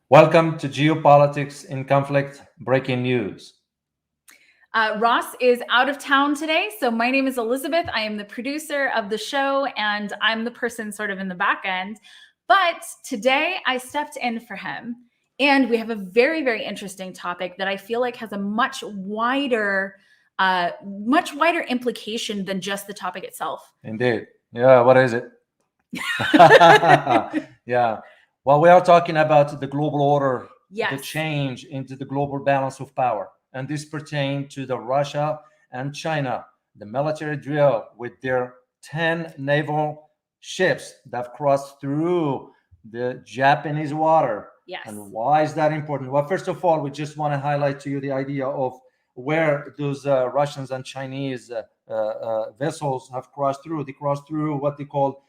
Welcome to Geopolitics in Conflict Breaking News. Ross is out of town today. So my name is Elizabeth. I am the producer of the show and I'm the person sort of in the back end. But today I stepped in for him. And we have a very, very interesting topic that I feel like has a much wider implication than just the topic itself. Indeed. Yeah, what is it? Yeah. Well, we are talking about the global order, Yes. the change into the global balance of power. And this pertains to the Russia and China, the military drill with their 10 naval ships that have crossed through the Japanese water. Yes. And why is that important? Well, first of all, we just want to highlight to you the idea of where those Russians and Chinese vessels have crossed through. They crossed through what they call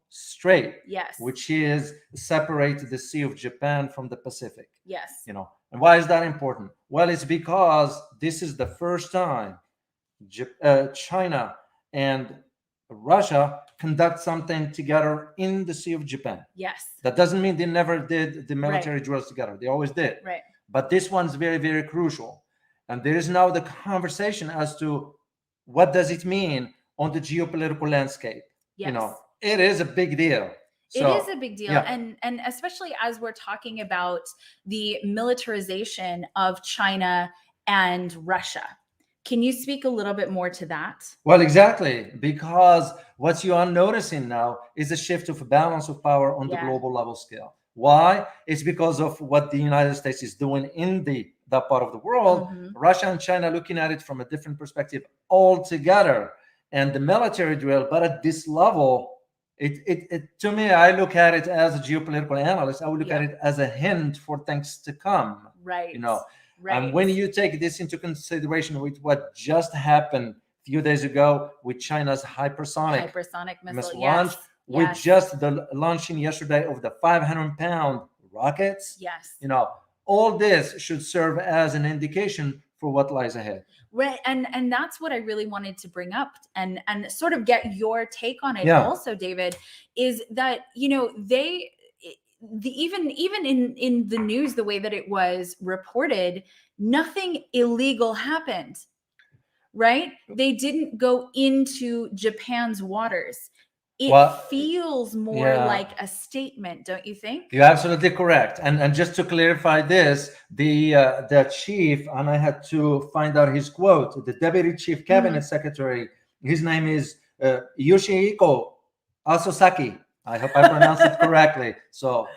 Strait, Yes. which is separate the Sea of Japan from the Pacific. Yes. And why is that important? Well, it's because this is the first time China and Russia conduct something together in the Sea of Japan. Yes. That doesn't mean they never did the military drills together. They always did. Right. But this one's very, very crucial. And there is now the conversation as to what does it mean on the geopolitical landscape. Yes. It is a big deal. It is a big deal. Yeah. And especially as we're talking about the militarization of China and Russia. Can you speak a little bit more to that? Well, exactly, because what you are noticing now is a shift of balance of power on the global level scale. Why? It's because of what the United States is doing in that part of the world. Russia and China looking at it from a different perspective altogether. And the military drill, but at this level, it to me, I look at it as a geopolitical analyst. I would look at it as a hint for things to come. Right. Right. And when you take this into consideration with what just happened a few days ago with China's hypersonic missile launch, with just the launching yesterday of the 500-pound rockets, all this should serve as an indication for what lies ahead. Right. And that's what I really wanted to bring up and sort of get your take on it also, David, is that, even in the news, the way that it was reported, nothing illegal happened, right? They didn't go into Japan's waters. It feels more like a statement, don't you think? You're absolutely correct. And just to clarify this, the chief, and I had to find out his quote, the deputy chief cabinet secretary, his name is Yoshihiko Asosaki. I hope I pronounced it correctly. So,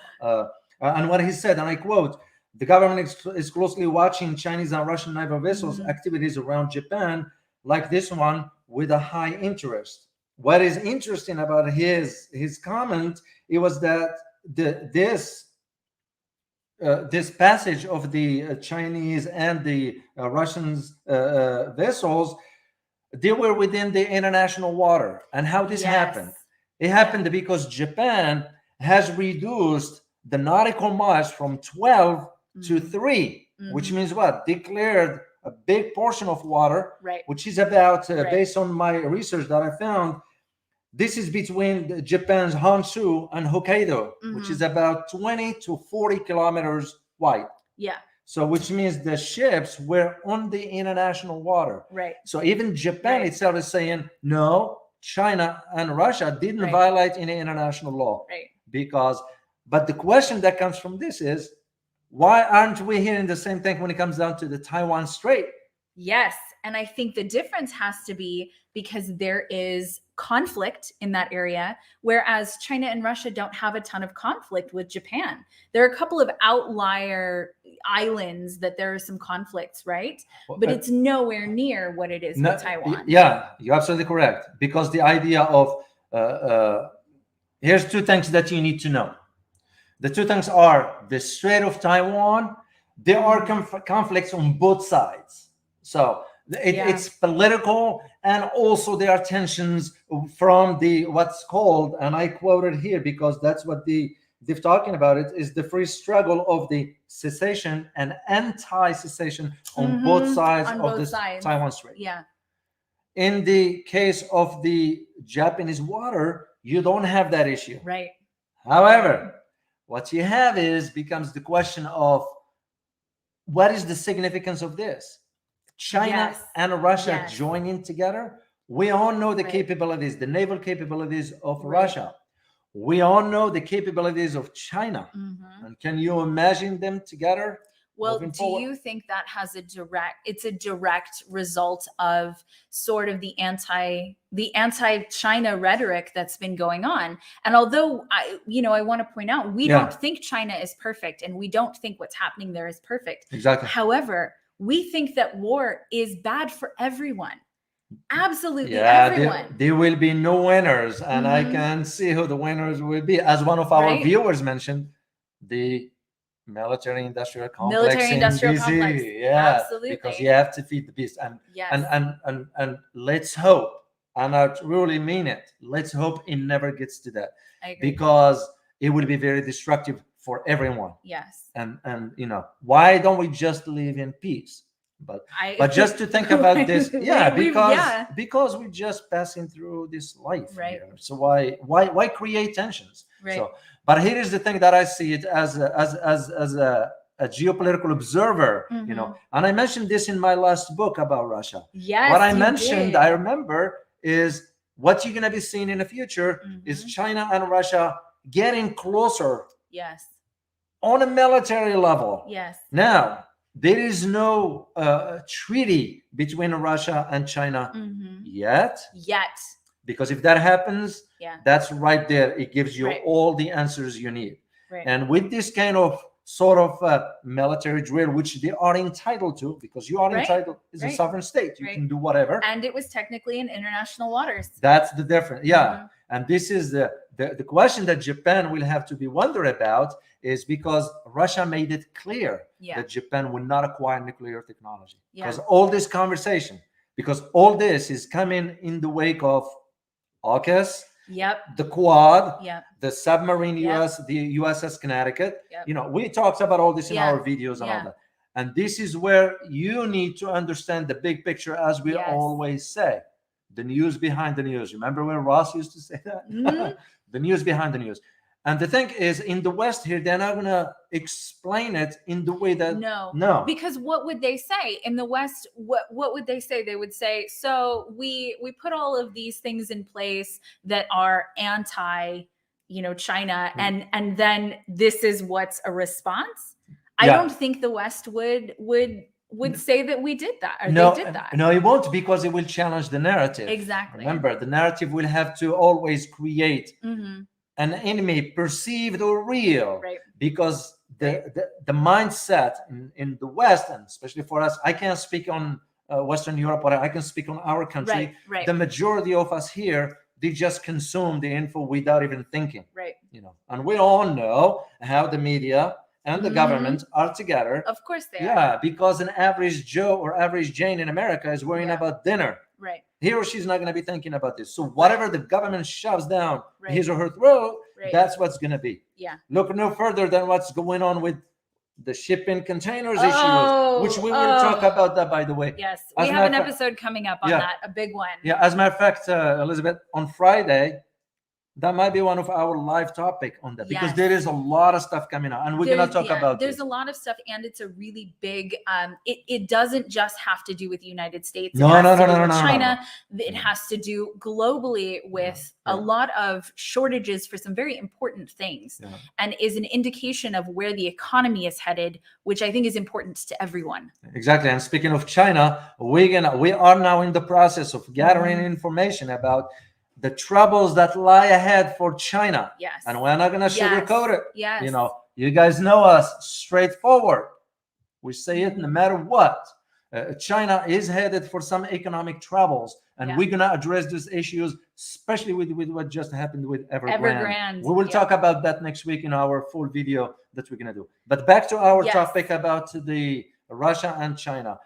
and what he said, and I quote, the government is closely watching Chinese and Russian naval vessels activities around Japan, like this one, with a high interest. What is interesting about his comment, it was that this passage of the Chinese and the Russians vessels, they were within the international water. And how this happened? It happened because Japan has reduced the nautical miles from 12 to 3, which means what? Declared a big portion of water, which is about, based on my research that I found, this is between Japan's Honshu and Hokkaido, which is about 20 to 40 kilometers wide. Yeah. So which means the ships were on the international water. Right. So even Japan itself is saying, no, China and Russia didn't violate any international law. Right. But the question that comes from this is, why aren't we hearing the same thing when it comes down to the Taiwan Strait? Yes. And I think the difference has to be because there is conflict in that area, whereas China and Russia don't have a ton of conflict with Japan. There are a couple of outlier islands that there are some conflicts, right? But it's nowhere near what it is with Taiwan. Yeah, you're absolutely correct. Because the idea of, here's two things that you need to know. The two things are the Strait of Taiwan. There are conflicts on both sides. So it's political, and also there are tensions from the what's called, and I quoted here because that's what they're talking about, it is the free struggle of the cessation and anti-cessation on both sides of the Taiwan Strait. Yeah. In the case of the Japanese water, you don't have that issue. Right. However, what you have becomes the question of what is the significance of this? China Yes. and Russia Yes. joining together. We all know the Right. capabilities, the naval capabilities of Right. Russia. We all know the capabilities of China. Mhm. And can you imagine them together? Well, moving do forward? you think that has a direct result of sort of the anti-China rhetoric that's been going on? And although I want to point out, we Yeah. don't think China is perfect, and we don't think what's happening there is perfect. Exactly. However, we think that war is bad for everyone. Absolutely Yeah, everyone. there will be no winners, and I Mhm. can see who the winners will be. As one of our Right. viewers mentioned, the military-industrial complex Military-industrial in BC. complex. Yeah, Absolutely. because you have to feed the beast. Yes. And let's hope, and I really mean it. Let's hope it never gets to that, I agree. because it would be very destructive for everyone. Yes. And why don't we just live in peace? But just to think about this, yeah, because we're just passing through this life, right here. So why create tensions? Right. So, but here is the thing that I see it as a geopolitical observer, Mhm. and I mentioned this in my last book about Russia. Yes, What I you mentioned, did. I remember, is what you're going to be seeing in the future is China and Russia getting closer. Yes. On a military level. Yes. Now, there is no treaty between Russia and China yet. Because if that happens, that's right there. It gives you all the answers you need. Right. And with this kind of sort of military drill, which they are entitled to, because you are entitled, it's a sovereign state. You can do whatever. And it was technically in international waters. That's the difference. Yeah. And this is the question that Japan will have to be wondered about, is because Russia made it clear that Japan will not acquire nuclear technology. Because all this conversation, because all this is coming in the wake of AUKUS, the Quad, the submarine the USS Connecticut. We talked about all this in our videos and all that. And this is where you need to understand the big picture, as we always say. The news behind the news. Remember when Ross used to say that? The news behind the news. And the thing is, in the West here, they're not going to explain it in the way that... No. Because what would they say? In the West, what would they say? They would say, so we put all of these things in place that are anti, China, and then this is what's a response? I don't think the West would say that we did that, or they did that. No, it won't, because it will challenge the narrative. Exactly. Remember, the narrative will have to always create an enemy, perceived or real, because the mindset in the West, and especially for us, I can't speak on Western Europe, but I can speak on our country. The majority of us here, they just consume the info without even thinking. And we all know how the media and the government are together. Of course they are. Yeah, because an average Joe or average Jane in America is worrying about dinner. He or she's not going to be thinking about this. So whatever the government shoves down his or her throat, that's what's going to be. Look no further than what's going on with the shipping containers issues, which we will talk about that, by the way. Yes, we have an episode coming up on that, a big one. Yeah, as a matter of fact, Elizabeth, on Friday, that might be one of our live topic on that, because there is a lot of stuff coming out, and we're going to talk about there's a lot of stuff, and it's a really big it doesn't just have to do with the United States. No, China. It has to do globally with a lot of shortages for some very important things, and is an indication of where the economy is headed, which I think is important to everyone. Exactly. And speaking of China, we are now in the process of gathering information about the troubles that lie ahead for China. And we're not going to sugarcoat it. You guys know us, straightforward. We say it no matter what. China is headed for some economic troubles, and we're going to address these issues, especially with what just happened with Evergrande. We will talk about that next week in our full video that we're going to do. But back to our topic about the Russia and China.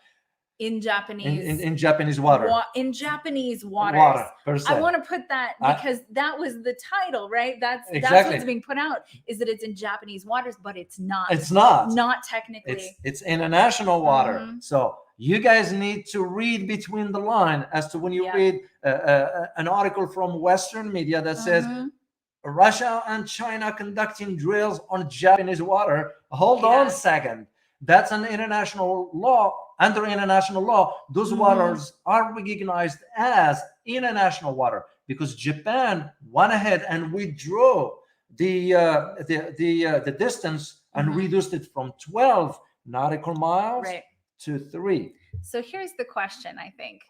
In Japanese, in Japanese water. In Japanese waters. Per se. I want to put that because that was the title, right? That's what's being put out, is that it's in Japanese waters, but it's not. It's not. Not technically. It's international water. So you guys need to read between the line as to when you read an article from Western media that says Russia and China conducting drills on Japanese water. Hold Yeah. on a second. That's an international law. Under international law, those waters are recognized as international water because Japan went ahead and withdrew the distance and reduced it from 12 nautical miles Right. to 3. So here's the question, I think.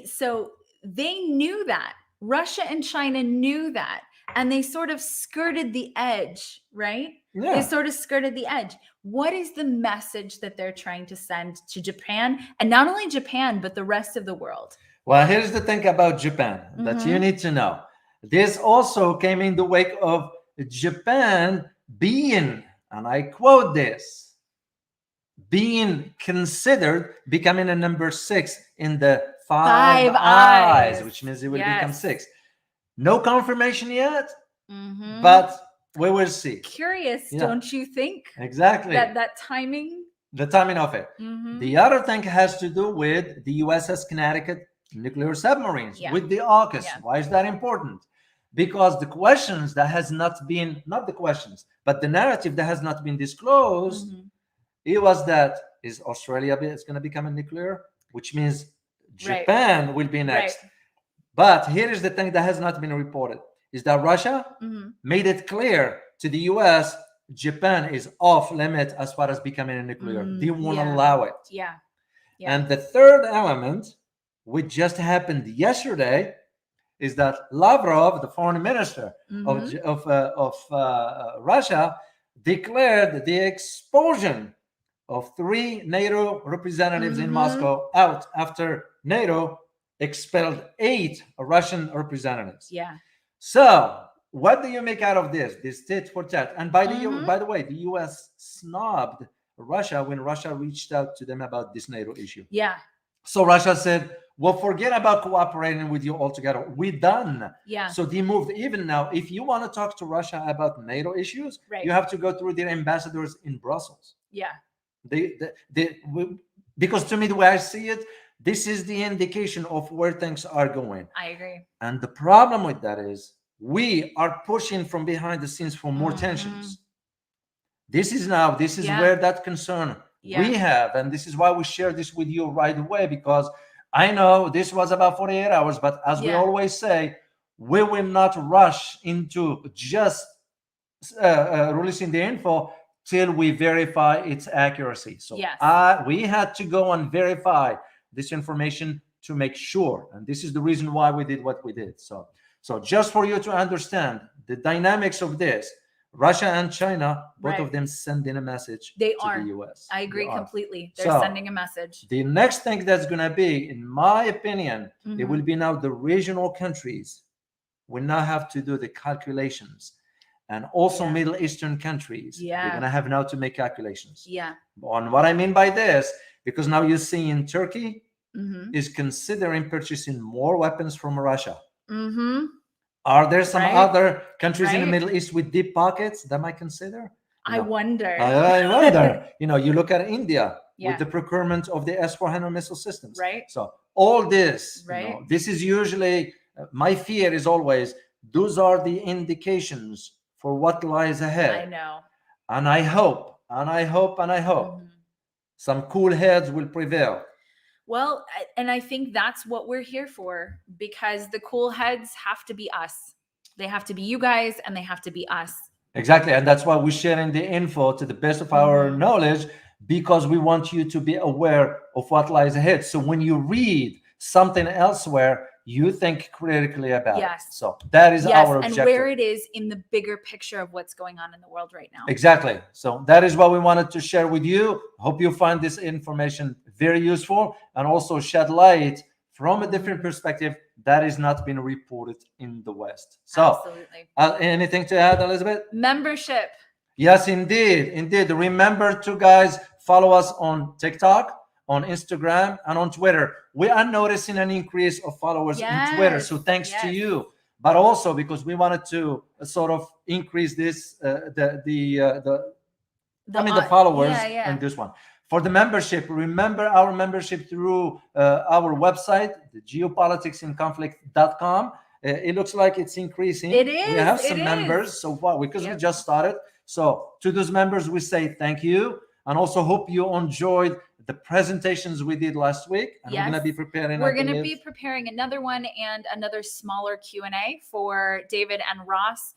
So they knew that. Russia and China knew that. And they sort of skirted the edge, right? Yeah. They sort of skirted the edge. What is the message that they're trying to send to Japan? And not only Japan, but the rest of the world. Well, here's the thing about Japan that you need to know. This also came in the wake of Japan being, and I quote this, being considered becoming a number 6 in the Five Eyes, which means it will become 6. No confirmation yet, but we will see. Curious, don't you think? Exactly. That timing? The timing of it. The other thing has to do with the USS Connecticut nuclear submarines with the AUKUS. Why is that important? Because the questions that has not been, not the questions, but the narrative that has not been disclosed, it was that is Australia is going to become a nuclear, which means Japan will be next. But here is the thing that has not been reported, is that Russia made it clear to the US, Japan is off limit as far as becoming a nuclear. They won't allow it. And the third element, which just happened yesterday, is that Lavrov, the foreign minister of Russia, declared the expulsion of 3 NATO representatives in Moscow out after NATO expelled 8 Russian representatives. So what do you make out of this? This tit for tat. And by the way, the US snubbed Russia when Russia reached out to them about this NATO issue. So Russia said, well, forget about cooperating with you altogether. We're done. So they moved. Even now, if you want to talk to Russia about NATO issues, you have to go through their ambassadors in Brussels. Because to me, the way I see it, this is the indication of where things are going. I agree. And the problem with that is we are pushing from behind the scenes for more tensions. This is where that concern we have. And this is why we share this with you right away, because I know this was about 48 hours, but as we always say, we will not rush into just releasing the info till we verify its accuracy. So we had to go and verify this information to make sure. And this is the reason why we did what we did. So just for you to understand the dynamics of this, Russia and China, both of them sending a message to the US. I agree completely. They're sending a message. The next thing that's going to be, in my opinion, it will be now the regional countries will now have to do the calculations. And also Middle Eastern countries, they're going to have now to make calculations. On what I mean by this, because now you see in Turkey is considering purchasing more weapons from Russia. Are there some other countries in the Middle East with deep pockets that might consider? I wonder. I wonder. You look at India with the procurement of the S-400 missile systems. So all this, this is usually, my fear is always, those are the indications for what lies ahead. I know. And I hope, some cool heads will prevail. Well, and I think that's what we're here for, because the cool heads have to be us. They have to be you guys, and they have to be us. Exactly. And that's why we're sharing the info to the best of our knowledge, because we want you to be aware of what lies ahead. So when you read something elsewhere, you think critically about it. So that is our objective. And where it is in the bigger picture of what's going on in the world right now. Exactly. So that is what we wanted to share with you. Hope you find this information very useful and also shed light from a different perspective that is not being reported in the West. So anything to add, Elizabeth? Membership. Yes, indeed. Remember to, guys, follow us on TikTok, on Instagram, and on Twitter. We are noticing an increase of followers in Twitter, so thanks to you. But also because we wanted to sort of increase this, the followers in this one. For the membership, remember our membership through our website, the geopoliticsinconflict.com. it looks like it's increasing. It We is, have it some is. members so far because we Yep. just started. So to those members, we say thank you, and also hope you enjoyed the presentations we did last week. And we're going to be preparing. We're going to be preparing another one and another smaller Q&A for David and Ross,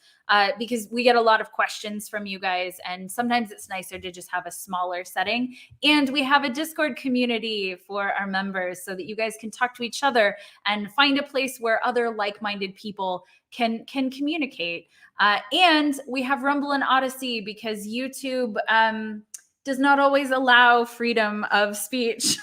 because we get a lot of questions from you guys, and sometimes it's nicer to just have a smaller setting. And we have a Discord community for our members so that you guys can talk to each other and find a place where other like-minded people can communicate. And we have Rumble and Odyssey because YouTube does not always allow freedom of speech.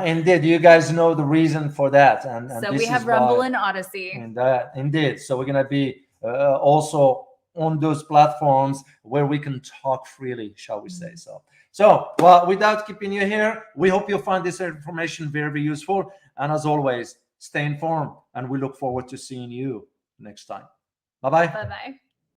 Indeed, you guys know the reason for that. And so we have Rumble and Odyssey. And indeed. So we're going to be also on those platforms where we can talk freely, shall we say so. So, well, without keeping you here, we hope you'll find this information very, very useful. And as always, stay informed. And we look forward to seeing you next time. Bye-bye. Bye-bye.